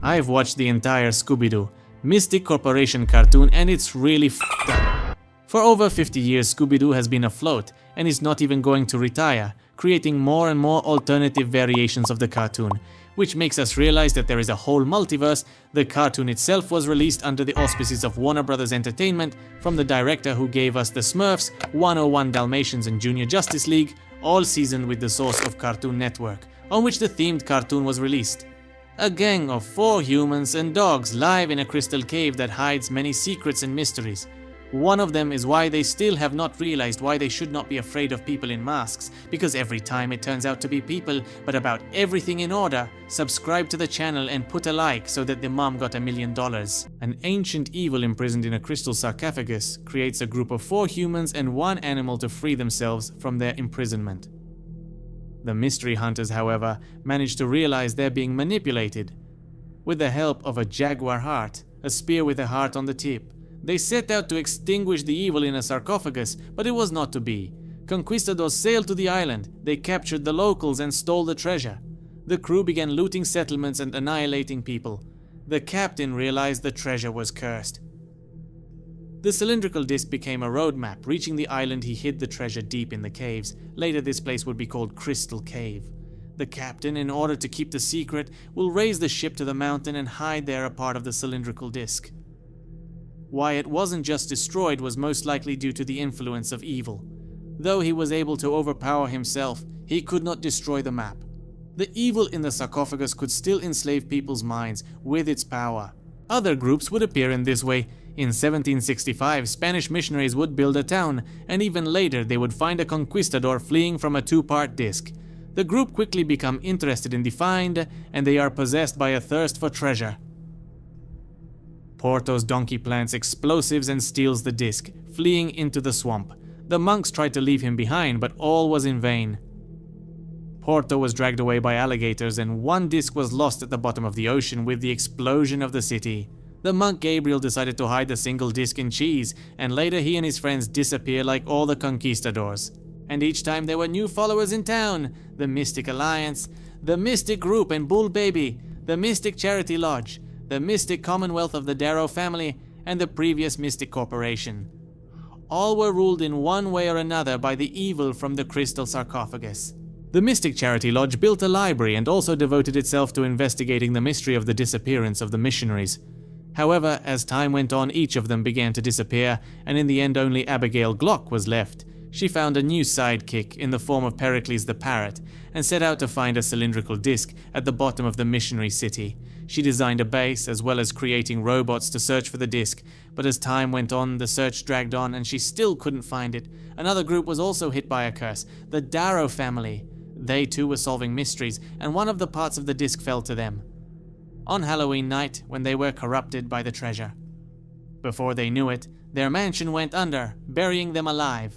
I've watched the entire Scooby-Doo Mystic Corporation cartoon and it's really f***ed up. For over 50 years, Scooby-Doo has been afloat and is not even going to retire, creating more and more alternative variations of the cartoon, which makes us realize that there is a whole multiverse. The cartoon itself was released under the auspices of Warner Brothers Entertainment from the director who gave us the Smurfs, 101 Dalmatians and Junior Justice League, all seasoned with the source of Cartoon Network, on which the themed cartoon was released. A gang of 4 humans and dogs live in a crystal cave that hides many secrets and mysteries. One of them is why they still have not realized why they should not be afraid of people in masks, because every time it turns out to be people, but about everything in order. Subscribe to the channel and put a like so that the mom got $1 million. An ancient evil imprisoned in a crystal sarcophagus creates a group of 4 humans and 1 animal to free themselves from their imprisonment. The mystery hunters, however, manage to realize they're being manipulated. With the help of a jaguar heart, a spear with a heart on the tip, they set out to extinguish the evil in a sarcophagus, but it was not to be. Conquistadors sailed to the island, they captured the locals and stole the treasure. The crew began looting settlements and annihilating people. The captain realized the treasure was cursed. The cylindrical disc became a roadmap. Reaching the island, he hid the treasure deep in the caves. Later, this place would be called Crystal Cave. The captain, in order to keep the secret, will raise the ship to the mountain and hide there a part of the cylindrical disc. Why it wasn't just destroyed was most likely due to the influence of evil. Though he was able to overpower himself, he could not destroy the map. The evil in the sarcophagus could still enslave people's minds with its power. Other groups would appear in this way. In 1765, Spanish missionaries would build a town, and even later they would find a conquistador fleeing from a 2-part disc. The group quickly become interested in the find, and they are possessed by a thirst for treasure. Porto's donkey plants explosives and steals the disc, fleeing into the swamp. The monks tried to leave him behind, but all was in vain. Porto was dragged away by alligators, and 1 disc was lost at the bottom of the ocean with the explosion of the city. The monk Gabriel decided to hide the single disc in cheese, and later he and his friends disappear like all the conquistadors. And each time there were new followers in town: the Mystic Alliance, the Mystic Group and Bull Baby, the Mystic Charity Lodge, the Mystic Commonwealth of the Darrow family, and the previous Mystic Corporation. All were ruled in one way or another by the evil from the crystal sarcophagus. The Mystic Charity Lodge built a library and also devoted itself to investigating the mystery of the disappearance of the missionaries. However, as time went on, each of them began to disappear, and in the end only Abigail Glock was left. She found a new sidekick in the form of Pericles the Parrot, and set out to find a cylindrical disc at the bottom of the missionary city. She designed a base, as well as creating robots to search for the disc, but as time went on, the search dragged on and she still couldn't find it. Another group was also hit by a curse, the Darrow family. They too were solving mysteries, and one of the parts of the disc fell to them on Halloween night when they were corrupted by the treasure. Before they knew it, their mansion went under, burying them alive.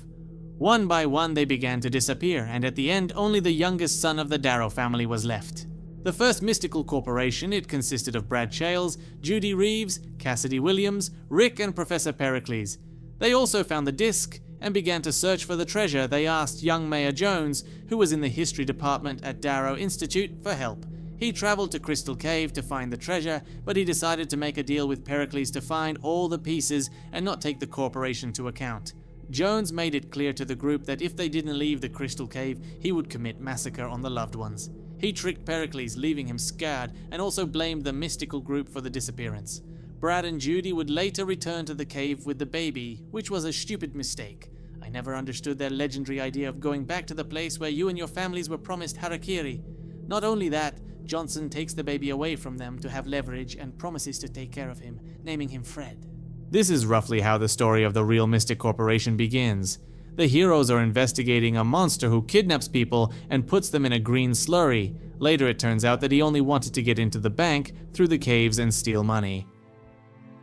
One by one they began to disappear, and at the end only the youngest son of the Darrow family was left. The first mystical corporation, it consisted of Brad Chales, Judy Reeves, Cassidy Williams, Rick and Professor Pericles. They also found the disc and began to search for the treasure. They asked young Mayor Jones, who was in the history department at Darrow Institute, for help. He traveled to Crystal Cave to find the treasure, but he decided to make a deal with Pericles to find all the pieces and not take the corporation to account. Jones made it clear to the group that if they didn't leave the Crystal Cave, he would commit massacre on the loved ones. He tricked Pericles, leaving him scared, and also blamed the mystical group for the disappearance. Brad and Judy would later return to the cave with the baby, which was a stupid mistake. I never understood their legendary idea of going back to the place where you and your families were promised harakiri. Not only that, Johnson takes the baby away from them to have leverage and promises to take care of him, naming him Fred. This is roughly how the story of the real Mystic Corporation begins. The heroes are investigating a monster who kidnaps people and puts them in a green slurry. Later it turns out that he only wanted to get into the bank through the caves and steal money.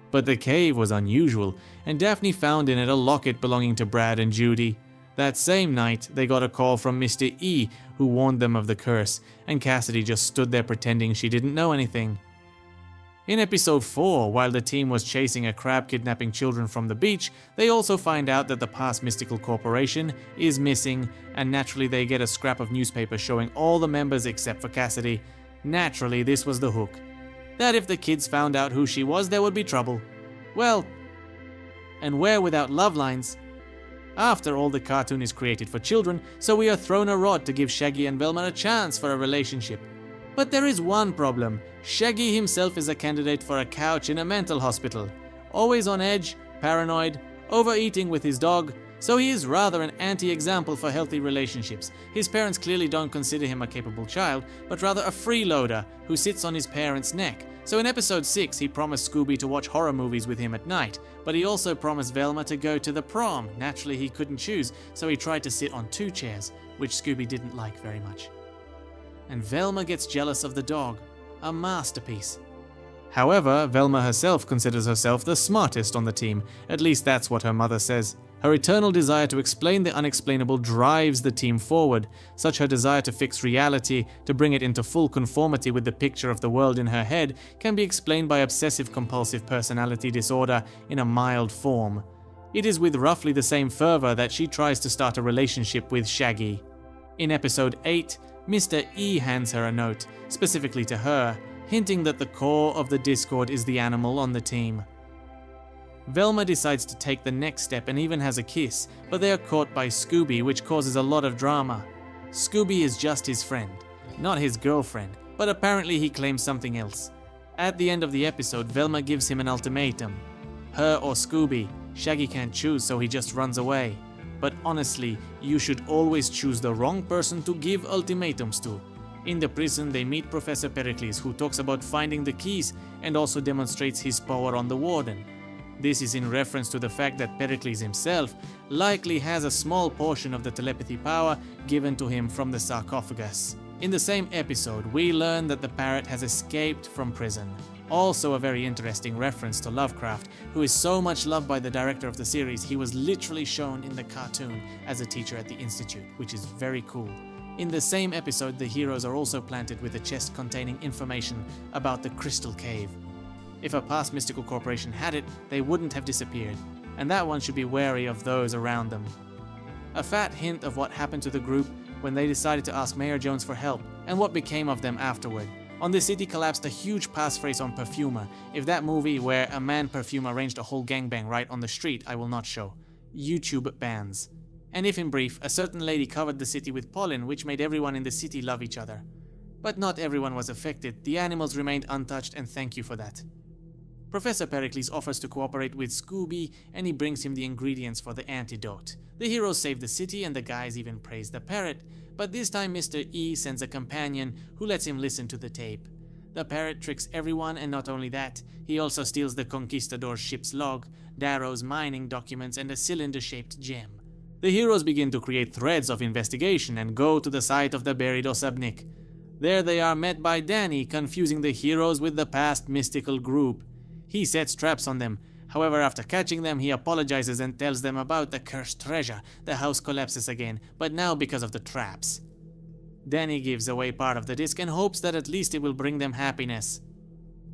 But the cave was unusual, and Daphne found in it a locket belonging to Brad and Judy. That same night, they got a call from Mr. E, who warned them of the curse, and Cassidy just stood there pretending she didn't know anything. In episode 4, while the team was chasing a crab kidnapping children from the beach, they also find out that the past mystical corporation is missing, and naturally they get a scrap of newspaper showing all the members except for Cassidy. Naturally, this was the hook. that if the kids found out who she was, there would be trouble. Well, and where without love lines? After all, the cartoon is created for children, so we are thrown a rod to give Shaggy and Velma a chance for a relationship. But there is one problem. Shaggy himself is a candidate for a couch in a mental hospital. Always on edge, paranoid, overeating with his dog, so he is rather an anti-example for healthy relationships. His parents clearly don't consider him a capable child, but rather a freeloader who sits on his parents' neck. So in episode 6, he promised Scooby to watch horror movies with him at night, but he also promised Velma to go to the prom. Naturally, he couldn't choose, so he tried to sit on 2 chairs, which Scooby didn't like very much. And Velma gets jealous of the dog, a masterpiece. However, Velma herself considers herself the smartest on the team, at least that's what her mother says. Her eternal desire to explain the unexplainable drives the team forward, such her desire to fix reality, to bring it into full conformity with the picture of the world in her head, can be explained by obsessive-compulsive personality disorder in a mild form. It is with roughly the same fervor that she tries to start a relationship with Shaggy. In episode 8, Mr. E hands her a note, specifically to her, hinting that the core of the discord is the animal on the team. Velma decides to take the next step and even has a kiss, but they are caught by Scooby, which causes a lot of drama. Scooby is just his friend, not his girlfriend, but apparently he claims something else. At the end of the episode, Velma gives him an ultimatum. Her or Scooby. Shaggy can't choose, so he just runs away. But honestly, you should always choose the wrong person to give ultimatums to. In the prison, they meet Professor Pericles, who talks about finding the keys and also demonstrates his power on the warden. This is in reference to the fact that Pericles himself likely has a small portion of the telepathy power given to him from the sarcophagus. In the same episode, we learn that the parrot has escaped from prison. Also a very interesting reference to Lovecraft, who is so much loved by the director of the series, he was literally shown in the cartoon as a teacher at the Institute, which is very cool. In the same episode, the heroes are also planted with a chest containing information about the Crystal Cave. If a past mystical corporation had it, they wouldn't have disappeared, and that one should be wary of those around them. A fat hint of what happened to the group when they decided to ask Mayor Jones for help, and what became of them afterward. On the city collapsed a huge passphrase on perfumer. If that movie where a man perfumer arranged a whole gangbang right on the street, I will not show. YouTube bans. And if in brief, a certain lady covered the city with pollen, which made everyone in the city love each other. But not everyone was affected. The animals remained untouched, and thank you for that. Professor Pericles offers to cooperate with Scooby, and he brings him the ingredients for the antidote. The heroes save the city, and the guys even praise the parrot, but this time Mr. E sends a companion who lets him listen to the tape. The parrot tricks everyone, and not only that, he also steals the Conquistador's ship's log, Darrow's mining documents, and a cylinder-shaped gem. The heroes begin to create threads of investigation and go to the site of the buried Ossabnik. There they are met by Danny, confusing the heroes with the past mystical group. He sets traps on them. However, after catching them, he apologizes and tells them about the cursed treasure. The house collapses again, but now because of the traps. Danny gives away part of the disc and hopes that at least it will bring them happiness.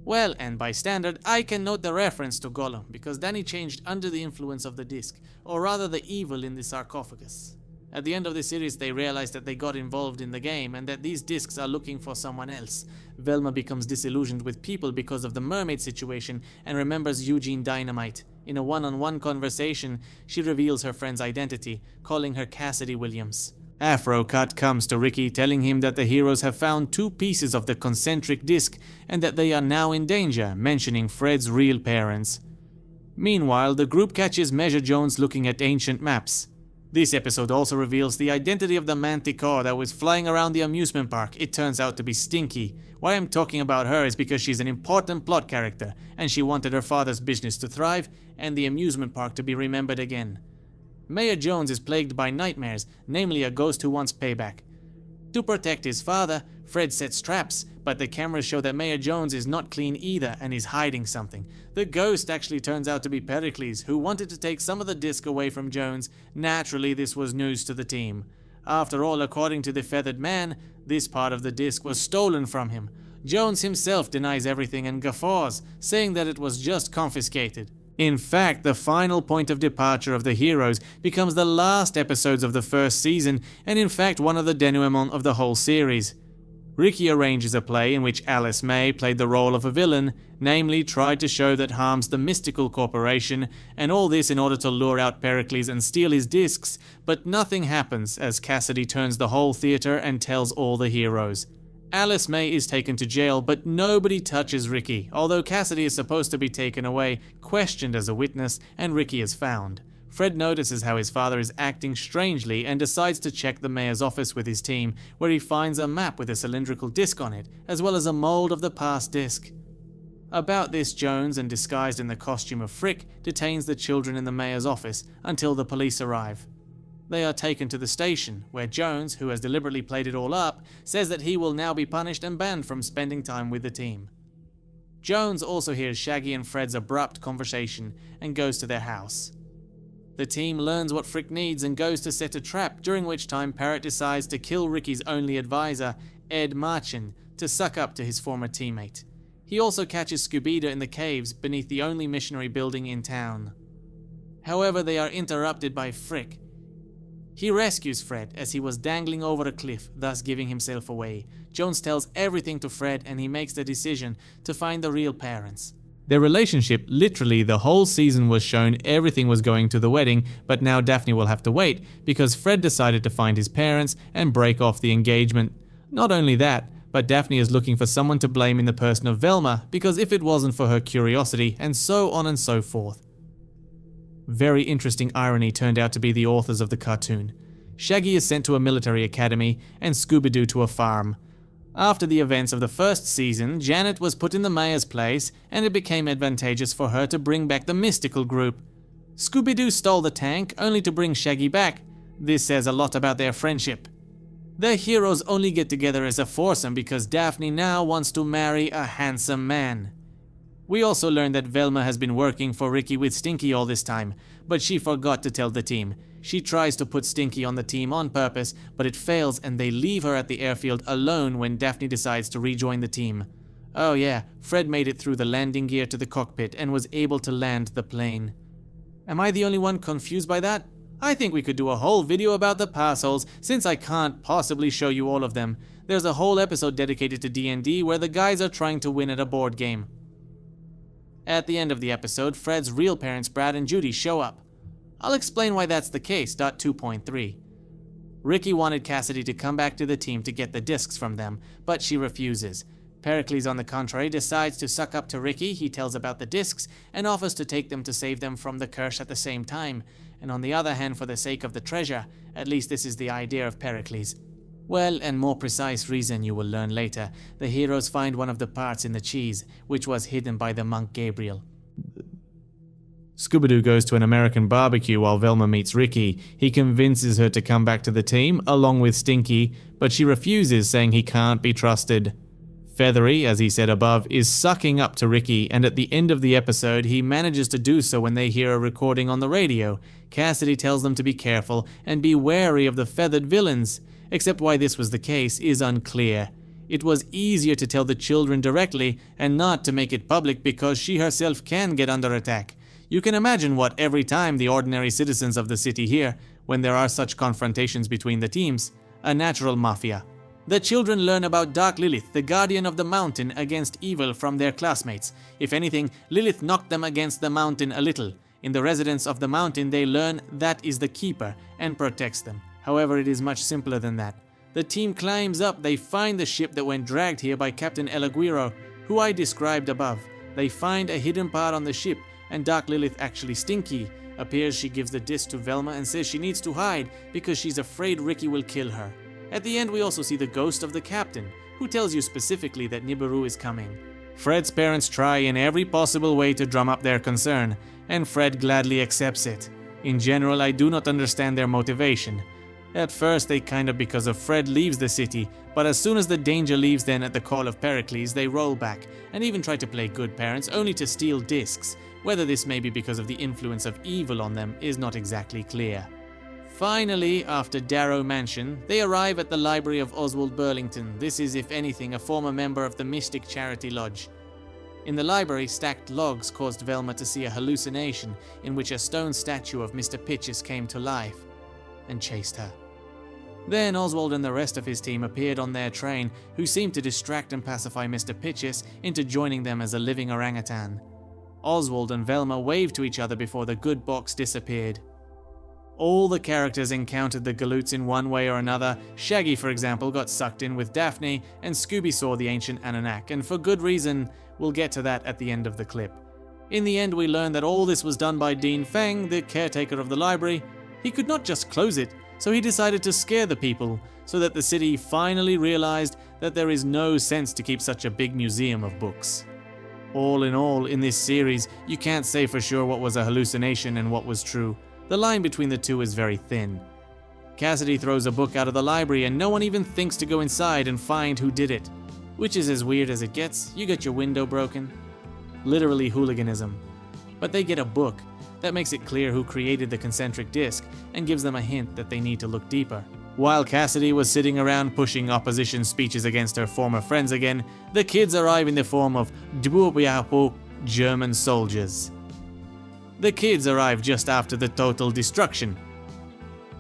Well, and by standard, I can note the reference to Gollum, because Danny changed under the influence of the disc, or rather the evil in the sarcophagus. At the end of the series, they realize that they got involved in the game and that these discs are looking for someone else. Velma becomes disillusioned with people because of the mermaid situation and remembers Eugene Dynamite. In a one-on-one conversation, she reveals her friend's identity, calling her Cassidy Williams. Afro Cut comes to Ricky, telling him that the heroes have found 2 pieces of the concentric disc and that they are now in danger, mentioning Fred's real parents. Meanwhile, the group catches Measure Jones looking at ancient maps. This episode also reveals the identity of the manticore that was flying around the amusement park. It turns out to be Stinky. Why I'm talking about her is because she's an important plot character, and she wanted her father's business to thrive and the amusement park to be remembered again. Mayor Jones is plagued by nightmares, namely a ghost who wants payback. To protect his father, Fred sets traps, but the cameras show that Mayor Jones is not clean either and is hiding something. The ghost actually turns out to be Pericles, who wanted to take some of the disc away from Jones. Naturally, this was news to the team. After all, according to the Feathered Man, this part of the disc was stolen from him. Jones himself denies everything and guffaws, saying that it was just confiscated. In fact, the final point of departure of the heroes becomes the last episodes of the first season, and in fact one of the denouements of the whole series. Ricky arranges a play in which Alice May played the role of a villain, namely tried to show that harms the mystical corporation, and all this in order to lure out Pericles and steal his discs, but nothing happens as Cassidy turns the whole theater and tells all the heroes. Alice May is taken to jail, but nobody touches Ricky, although Cassidy is supposed to be taken away, questioned as a witness, and Ricky is found. Fred notices how his father is acting strangely and decides to check the mayor's office with his team, where he finds a map with a cylindrical disc on it, as well as a mold of the past disc. About this, Jones, and disguised in the costume of Frick, detains the children in the mayor's office until the police arrive. They are taken to the station, where Jones, who has deliberately played it all up, says that he will now be punished and banned from spending time with the team. Jones also hears Shaggy and Fred's abrupt conversation and goes to their house. The team learns what Frick needs and goes to set a trap, during which time Parrot decides to kill Ricky's only advisor, Ed Marchin, to suck up to his former teammate. He also catches Scooby-Doo in the caves beneath the only missionary building in town. However, they are interrupted by Frick. He rescues Fred as he was dangling over a cliff, thus giving himself away. Jones tells everything to Fred and he makes the decision to find the real parents. Their relationship, literally the whole season was shown everything was going to the wedding, but now Daphne will have to wait because Fred decided to find his parents and break off the engagement. Not only that, but Daphne is looking for someone to blame in the person of Velma, because if it wasn't for her curiosity, and so on and so forth. Very interesting irony turned out to be the authors of the cartoon. Shaggy is sent to a military academy and Scooby-Doo to a farm. After the events of the first season, Janet was put in the mayor's place and it became advantageous for her to bring back the mystical group. Scooby-Doo stole the tank only to bring Shaggy back. This says a lot about their friendship. The heroes only get together as a foursome because Daphne now wants to marry a handsome man. We also learned that Velma has been working for Ricky with Stinky all this time, but she forgot to tell the team. She tries to put Stinky on the team on purpose, but it fails and they leave her at the airfield alone when Daphne decides to rejoin the team. Oh yeah, Fred made it through the landing gear to the cockpit and was able to land the plane. Am I the only one confused by that? I think we could do a whole video about the passholes, since I can't possibly show you all of them. There's a whole episode dedicated to D&D where the guys are trying to win at a board game. At the end of the episode, Fred's real parents Brad and Judy show up. I'll explain why that's the case. 2.3. Ricky wanted Cassidy to come back to the team to get the discs from them, but she refuses. Pericles, on the contrary, decides to suck up to Ricky. He tells about the discs and offers to take them to save them from the curse at the same time. And on the other hand, for the sake of the treasure, at least this is the idea of Pericles. Well, and more precise reason you will learn later, the heroes find one of the parts in the cheese, which was hidden by the monk Gabriel. Scooby-Doo goes to an American barbecue while Velma meets Ricky. He convinces her to come back to the team, along with Stinky, but she refuses, saying he can't be trusted. Feathery, as he said above, is sucking up to Ricky, and at the end of the episode, he manages to do so when they hear a recording on the radio. Cassidy tells them to be careful and be wary of the feathered villains. Except why this was the case is unclear. It was easier to tell the children directly and not to make it public because she herself can get under attack. You can imagine what every time the ordinary citizens of the city hear when there are such confrontations between the teams. A natural mafia. The children learn about Dark Lilith, the guardian of the mountain against evil, from their classmates. If anything, Lilith knocked them against the mountain a little. In the residents of the mountain, they learn that is the keeper and protects them. However, it is much simpler than that. The team climbs up, they find the ship that went dragged here by Captain El Aguirre, who I described above. They find a hidden part on the ship, and Dark Lilith, actually Stinky, appears. She gives the disc to Velma and says she needs to hide because she's afraid Ricky will kill her. At the end, we also see the ghost of the captain, who tells you specifically that Nibiru is coming. Fred's parents try in every possible way to drum up their concern, and Fred gladly accepts it. In general, I do not understand their motivation. At first, they kind of because of Fred leaves the city, but as soon as the danger leaves, then at the call of Pericles, they roll back, and even try to play good parents only to steal discs. Whether this may be because of the influence of evil on them is not exactly clear. Finally, after Darrow Mansion, they arrive at the library of Oswald Burlington. This is, if anything, a former member of the Mystic Charity Lodge. In the library, stacked logs caused Velma to see a hallucination in which a stone statue of Mr. Pitches came to life and chased her. Then Oswald and the rest of his team appeared on their train, who seemed to distract and pacify Mr. Pitchess into joining them as a living orangutan. Oswald and Velma waved to each other before the good box disappeared. All the characters encountered the galoots in one way or another. Shaggy, for example, got sucked in with Daphne, and Scooby saw the ancient Anunnaki, and for good reason. We'll get to that at the end of the clip. In the end, we learn that all this was done by Dean Feng, the caretaker of the library. He could not just close it, so he decided to scare the people, so that the city finally realized that there is no sense to keep such a big museum of books. All in all, in this series, you can't say for sure what was a hallucination and what was true. The line between the two is very thin. Cassidy throws a book out of the library and no one even thinks to go inside and find who did it. Which is as weird as it gets. You got your window broken. Literally hooliganism. But they get a book. That makes it clear who created the concentric disc and gives them a hint that they need to look deeper. While Cassidy was sitting around pushing opposition speeches against her former friends again, the kids arrive in the form of German soldiers. The kids arrive just after the total destruction.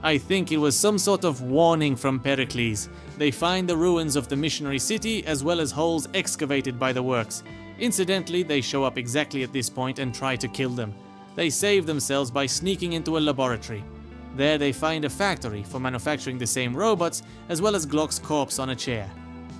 I think it was some sort of warning from Pericles. They find the ruins of the missionary city as well as holes excavated by the works. Incidentally, they show up exactly at this point and try to kill them. They save themselves by sneaking into a laboratory. There they find a factory for manufacturing the same robots as well as Glock's corpse on a chair.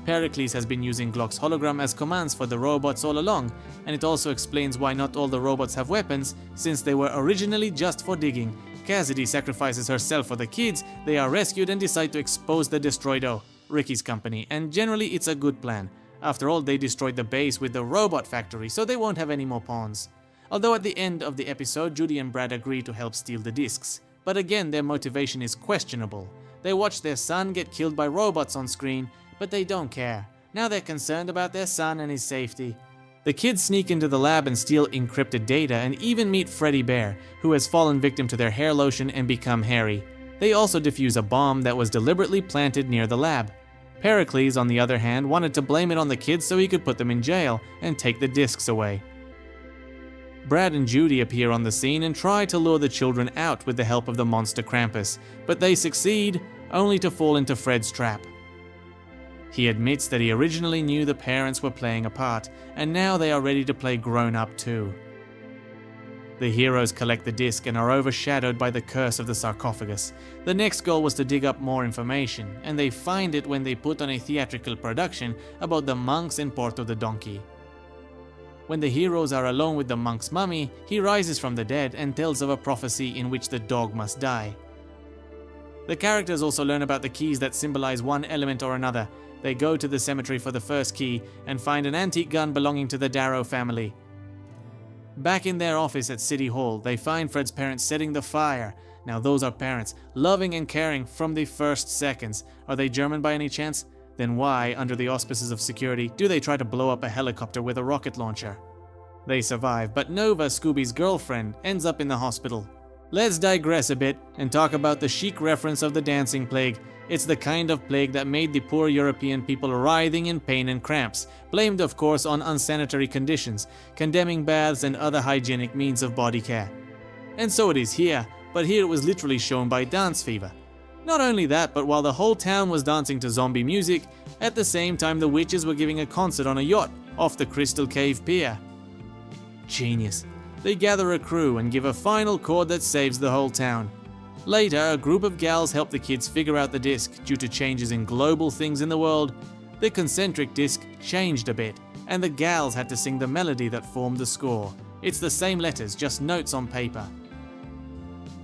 Pericles has been using Glock's hologram as commands for the robots all along, and it also explains why not all the robots have weapons, since they were originally just for digging. Cassidy sacrifices herself for the kids, they are rescued and decide to expose the Destroido, Ricky's company, and generally it's a good plan. After all, they destroyed the base with the robot factory, so they won't have any more pawns. Although at the end of the episode, Judy and Brad agree to help steal the discs. But again, their motivation is questionable. They watch their son get killed by robots on screen, but they don't care. Now they're concerned about their son and his safety. The kids sneak into the lab and steal encrypted data and even meet Freddy Bear, who has fallen victim to their hair lotion and become hairy. They also defuse a bomb that was deliberately planted near the lab. Pericles, on the other hand, wanted to blame it on the kids so he could put them in jail and take the discs away. Brad and Judy appear on the scene and try to lure the children out with the help of the monster Krampus, but they succeed, only to fall into Fred's trap. He admits that he originally knew the parents were playing a part, and now they are ready to play grown-up too. The heroes collect the disc and are overshadowed by the curse of the sarcophagus. The next goal was to dig up more information, and they find it when they put on a theatrical production about the monks in Porto the Donkey. When the heroes are alone with the monk's mummy, he rises from the dead and tells of a prophecy in which the dog must die. The characters also learn about the keys that symbolize one element or another. They go to the cemetery for the first key and find an antique gun belonging to the Darrow family. Back in their office at City Hall, they find Fred's parents setting the fire. Now those are parents, loving and caring from the first seconds. Are they German by any chance? Then why, under the auspices of security, do they try to blow up a helicopter with a rocket launcher? They survive, but Nova, Scooby's girlfriend, ends up in the hospital. Let's digress a bit and talk about the chic reference of the dancing plague. It's the kind of plague that made the poor European people writhing in pain and cramps, blamed of course on unsanitary conditions, condemning baths and other hygienic means of body care. And so it is here, but here it was literally shown by dance fever. Not only that, but while the whole town was dancing to zombie music, at the same time the witches were giving a concert on a yacht off the Crystal Cave Pier. Genius. They gather a crew and give a final chord that saves the whole town. Later, a group of gals help the kids figure out the disc. Due to changes in global things in the world, the concentric disc changed a bit, and the gals had to sing the melody that formed the score. It's the same letters, just notes on paper.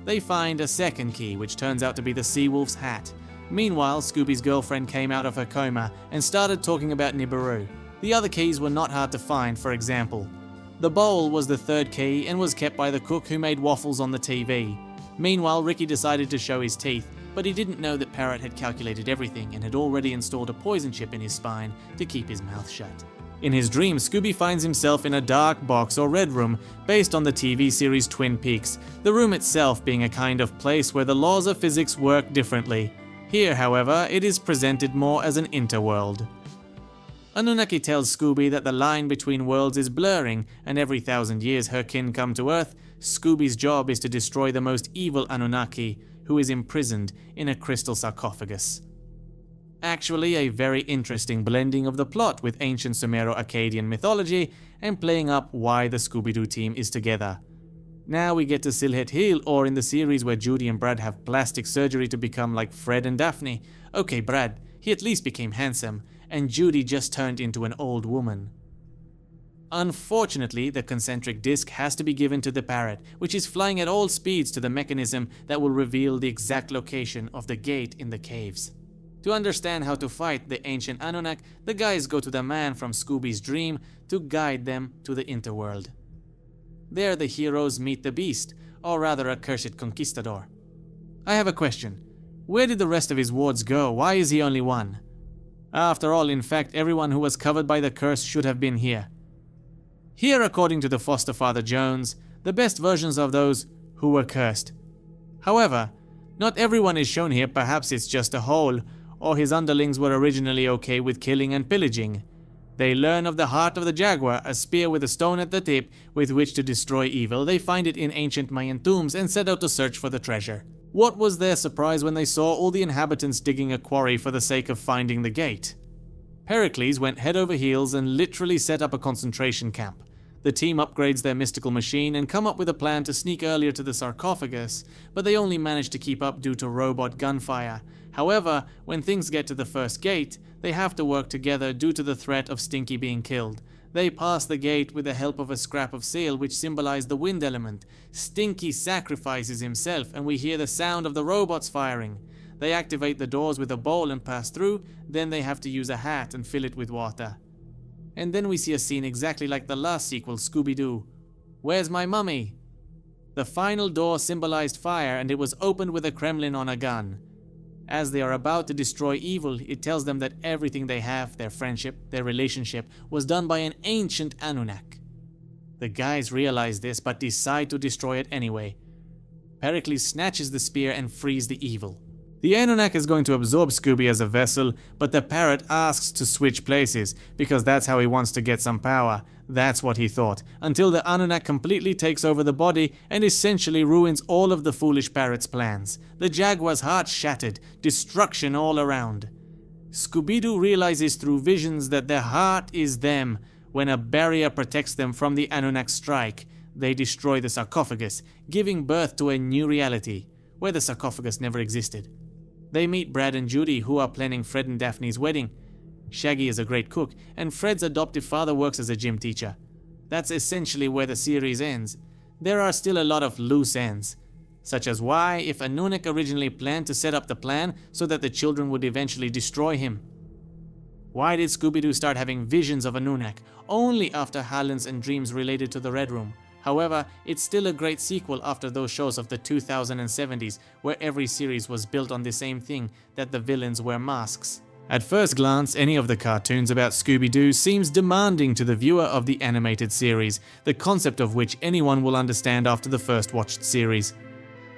They find a second key, which turns out to be the Seawolf's hat. Meanwhile, Scooby's girlfriend came out of her coma and started talking about Nibiru. The other keys were not hard to find, for example. The bowl was the third key and was kept by the cook who made waffles on the TV. Meanwhile, Ricky decided to show his teeth, but he didn't know that Parrot had calculated everything and had already installed a poison chip in his spine to keep his mouth shut. In his dream, Scooby finds himself in a dark box or red room based on the TV series Twin Peaks, the room itself being a kind of place where the laws of physics work differently. Here, however, it is presented more as an interworld. Anunnaki tells Scooby that the line between worlds is blurring, and every 1,000 years her kin come to Earth. Scooby's job is to destroy the most evil Anunnaki, who is imprisoned in a crystal sarcophagus. Actually, a very interesting blending of the plot with ancient Sumero-Akkadian mythology and playing up why the Scooby-Doo team is together. Now we get to Silhouette Hill, or in the series where Judy and Brad have plastic surgery to become like Fred and Daphne. Okay, Brad, he at least became handsome, and Judy just turned into an old woman. Unfortunately, the concentric disc has to be given to the parrot, which is flying at all speeds to the mechanism that will reveal the exact location of the gate in the caves. To understand how to fight the ancient Anunnaki, the guys go to the man from Scooby's dream to guide them to the interworld. There the heroes meet the beast, or rather a cursed conquistador. I have a question. Where did the rest of his wards go? Why is he only one? After all, in fact, everyone who was covered by the curse should have been here. Here, according to the foster father Jones, the best versions of those who were cursed. However, not everyone is shown here. Perhaps it's just a hole, or his underlings were originally okay with killing and pillaging. They learn of the heart of the jaguar, a spear with a stone at the tip with which to destroy evil. They find it in ancient Mayan tombs and set out to search for the treasure. What was their surprise when they saw all the inhabitants digging a quarry for the sake of finding the gate? Pericles went head over heels and literally set up a concentration camp. The team upgrades their mystical machine and come up with a plan to sneak earlier to the sarcophagus, but they only manage to keep up due to robot gunfire. However, when things get to the first gate, they have to work together due to the threat of Stinky being killed. They pass the gate with the help of a scrap of sail which symbolized the wind element. Stinky sacrifices himself and we hear the sound of the robots firing. They activate the doors with a bowl and pass through, then they have to use a hat and fill it with water. And then we see a scene exactly like the last sequel, Scooby-Doo. Where's my mummy? The final door symbolized fire and it was opened with a Kremlin on a gun. As they are about to destroy evil, it tells them that everything they have, their friendship, their relationship, was done by an ancient Anunnaki. The guys realize this but decide to destroy it anyway. Pericles snatches the spear and frees the evil. The Anunnaki is going to absorb Scooby as a vessel, but the parrot asks to switch places, because that's how he wants to get some power. That's what he thought, until the Anunnaki completely takes over the body and essentially ruins all of the foolish parrot's plans. The jaguar's heart shattered, destruction all around. Scooby-Doo realizes through visions that their heart is them. When a barrier protects them from the Anunnaki strike, they destroy the sarcophagus, giving birth to a new reality, where the sarcophagus never existed. They meet Brad and Judy, who are planning Fred and Daphne's wedding. Shaggy is a great cook, and Fred's adoptive father works as a gym teacher. That's essentially where the series ends. There are still a lot of loose ends, such as why, if Anunnaki originally planned to set up the plan so that the children would eventually destroy him. Why did Scooby-Doo start having visions of Anunnaki only after Harlan's and dreams related to the Red Room? However, it's still a great sequel after those shows of the 2070s, where every series was built on the same thing, that the villains wear masks. At first glance, any of the cartoons about Scooby-Doo seems demanding to the viewer of the animated series, the concept of which anyone will understand after the first watched series.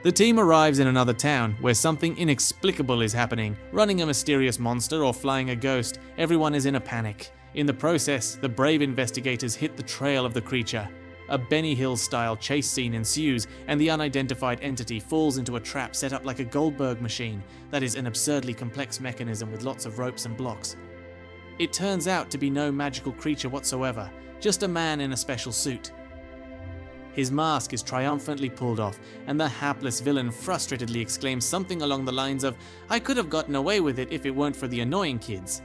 The team arrives in another town, where something inexplicable is happening, running a mysterious monster or flying a ghost. Everyone is in a panic. In the process, the brave investigators hit the trail of the creature. A Benny Hill-style chase scene ensues, and the unidentified entity falls into a trap set up like a Goldberg machine, that is an absurdly complex mechanism with lots of ropes and blocks. It turns out to be no magical creature whatsoever, just a man in a special suit. His mask is triumphantly pulled off, and the hapless villain frustratedly exclaims something along the lines of, "I could have gotten away with it if it weren't for the annoying kids."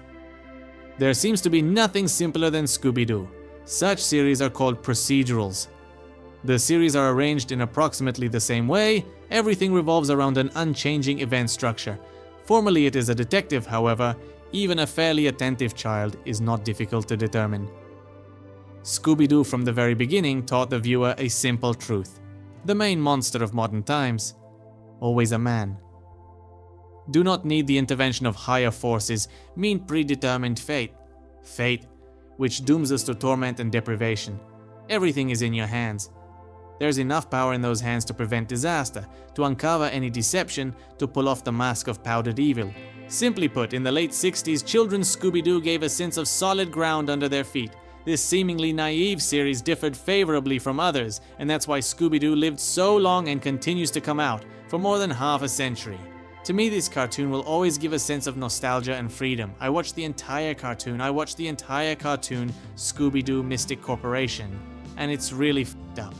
There seems to be nothing simpler than Scooby-Doo. Such series are called procedurals. The series are arranged in approximately the same way. Everything revolves around an unchanging event structure. Formally it is a detective, however, even a fairly attentive child is not difficult to determine. Scooby-Doo from the very beginning taught the viewer a simple truth. The main monster of modern times, always a man. Do not need the intervention of higher forces, mean predetermined fate. Fate, which dooms us to torment and deprivation. Everything is in your hands. There's enough power in those hands to prevent disaster, to uncover any deception, to pull off the mask of powdered evil. Simply put, in the late 60s, children's Scooby-Doo gave a sense of solid ground under their feet. This seemingly naive series differed favorably from others, and that's why Scooby-Doo lived so long and continues to come out. for more than half a century. To me, this cartoon will always give a sense of nostalgia and freedom. I watched the entire cartoon. Scooby-Doo Mystic Corporation, and it's really f***ed up.